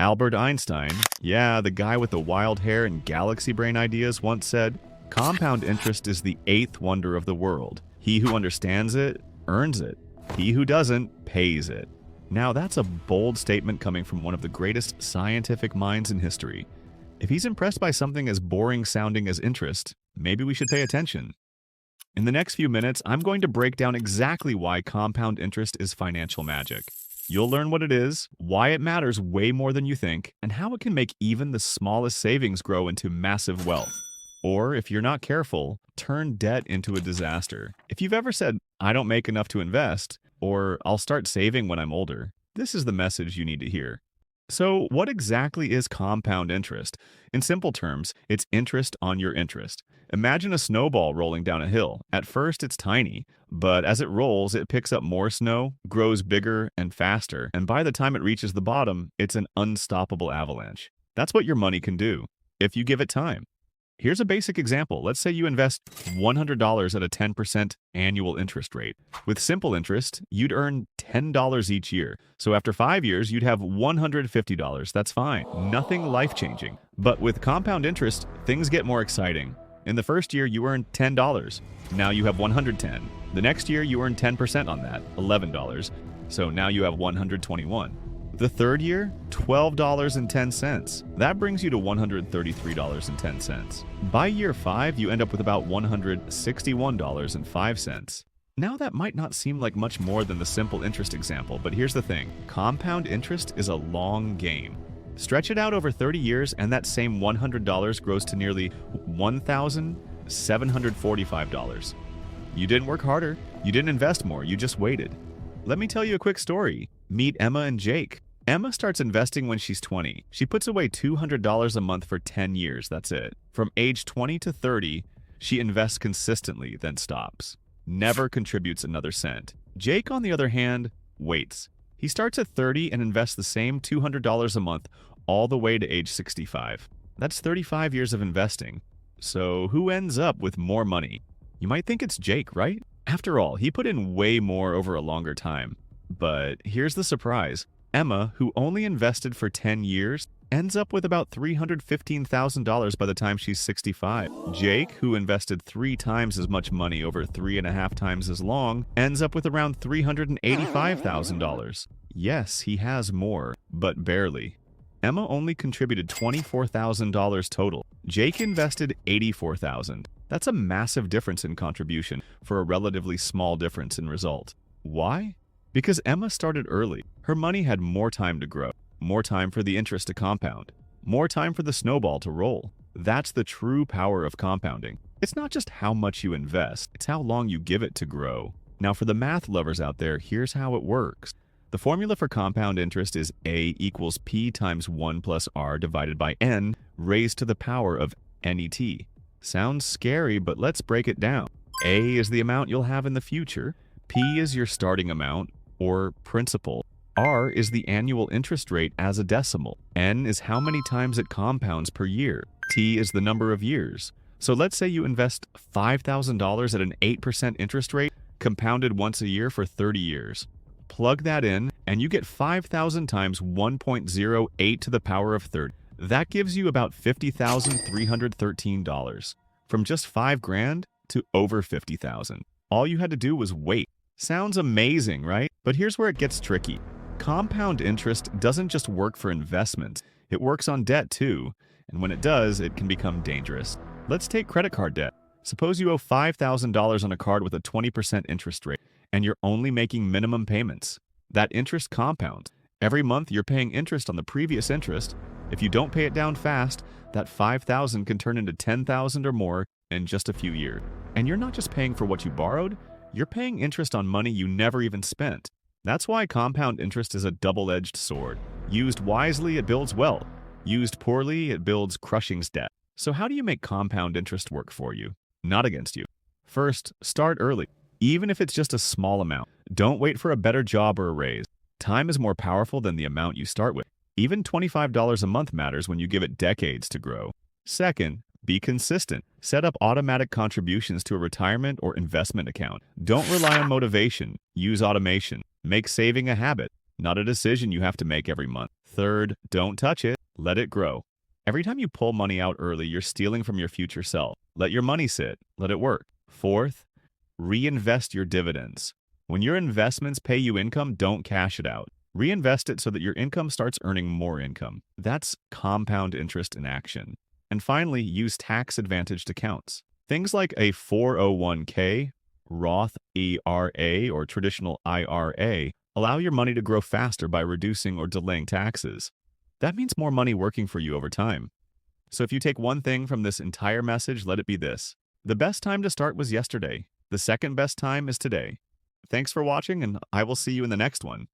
Albert Einstein, yeah, the guy with the wild hair and galaxy brain ideas, once said, "Compound interest is the eighth wonder of the world. He who understands it, earns it. He who doesn't, pays it." Now that's a bold statement coming from one of the greatest scientific minds in history. If he's impressed by something as boring sounding as interest, maybe we should pay attention. In the next few minutes, I'm going to break down exactly why compound interest is financial magic. You'll learn what it is, why it matters way more than you think, and how it can make even the smallest savings grow into massive wealth. Or, if you're not careful, turn debt into a disaster. If you've ever said, "I don't make enough to invest," or "I'll start saving when I'm older," this is the message you need to hear. So, what exactly is compound interest? In simple terms, it's interest on your interest. Imagine a snowball rolling down a hill. At first, it's tiny, but as it rolls, it picks up more snow, grows bigger and faster, and by the time it reaches the bottom, it's an unstoppable avalanche. That's what your money can do, if you give it time. Here's a basic example. Let's say you invest $100 at a 10% annual interest rate. With simple interest, you'd earn $10 each year. So after 5 years, you'd have $150. That's fine. Nothing life-changing. But with compound interest, things get more exciting. In the first year, you earned $10. Now you have $110. The next year, you earn 10% on that, $11. So now you have $121. The third year, $12.10. That brings you to $133.10. By year 5, you end up with about $161.05. Now that might not seem like much more than the simple interest example, but here's the thing. Compound interest is a long game. Stretch it out over 30 years and that same $100 grows to nearly $1,745. You didn't work harder, you didn't invest more, you just waited. Let me tell you a quick story. Meet Emma and Jake. Emma starts investing when she's 20. She puts away $200 a month for 10 years, that's it. From age 20 to 30, she invests consistently, then stops. Never contributes another cent. Jake, on the other hand, waits. He starts at 30 and invests the same $200 a month all the way to age 65. That's 35 years of investing. So who ends up with more money? You might think it's Jake, right? After all, he put in way more over a longer time. But here's the surprise. Emma, who only invested for 10 years, ends up with about $315,000 by the time she's 65. Jake, who invested 3 times as much money over 3.5 times as long, ends up with around $385,000. Yes, he has more, but barely. Emma only contributed $24,000 total. Jake invested $84,000. That's a massive difference in contribution for a relatively small difference in result. Why? Because Emma started early. Her money had more time to grow, more time for the interest to compound, more time for the snowball to roll. That's the true power of compounding. It's not just how much you invest, it's how long you give it to grow. Now for the math lovers out there, here's how it works. The formula for compound interest is A equals P times 1 plus R divided by N raised to the power of NET. Sounds scary, but let's break it down. A is the amount you'll have in the future. P is your starting amount, or principal. R is the annual interest rate as a decimal. N is how many times it compounds per year. T is the number of years. So let's say you invest $5,000 at an 8% interest rate, compounded once a year for 30 years. Plug that in, and you get 5,000 times 1.08 to the power of 30. That gives you about $50,313. From just $5,000 to over $50,000. All you had to do was wait. Sounds amazing, right? But here's where it gets tricky. Compound interest doesn't just work for investments. It works on debt too. And when it does, it can become dangerous. Let's take credit card debt. Suppose you owe $5,000 on a card with a 20% interest rate, and you're only making minimum payments. That interest compounds. Every month you're paying interest on the previous interest. If you don't pay it down fast, that $5,000 can turn into $10,000 or more in just a few years. And you're not just paying for what you borrowed, you're paying interest on money you never even spent. That's why compound interest is a double-edged sword. Used wisely, it builds wealth. Used poorly, it builds crushing debt. So how do you make compound interest work for you? Not against you. First, start early. Even if it's just a small amount. Don't wait for a better job or a raise. Time is more powerful than the amount you start with. Even $25 a month matters when you give it decades to grow. Second, be consistent. Set up automatic contributions to a retirement or investment account. Don't rely on motivation. Use automation. Make saving a habit. not a decision you have to make every month. Third, don't touch it, let it grow. Every time you pull money out early, you're stealing from your future self. Let your money sit, let it work. Fourth, reinvest your dividends. When your investments pay you income, don't cash it out. Reinvest it so that your income starts earning more income. That's compound interest in action. And finally, use tax-advantaged accounts. Things like a 401k, Roth ERA, or traditional IRA allow your money to grow faster by reducing or delaying taxes. That means more money working for you over time. So if you take one thing from this entire message, let it be this. The best time to start was yesterday. The second best time is today. Thanks for watching, and I will see you in the next one.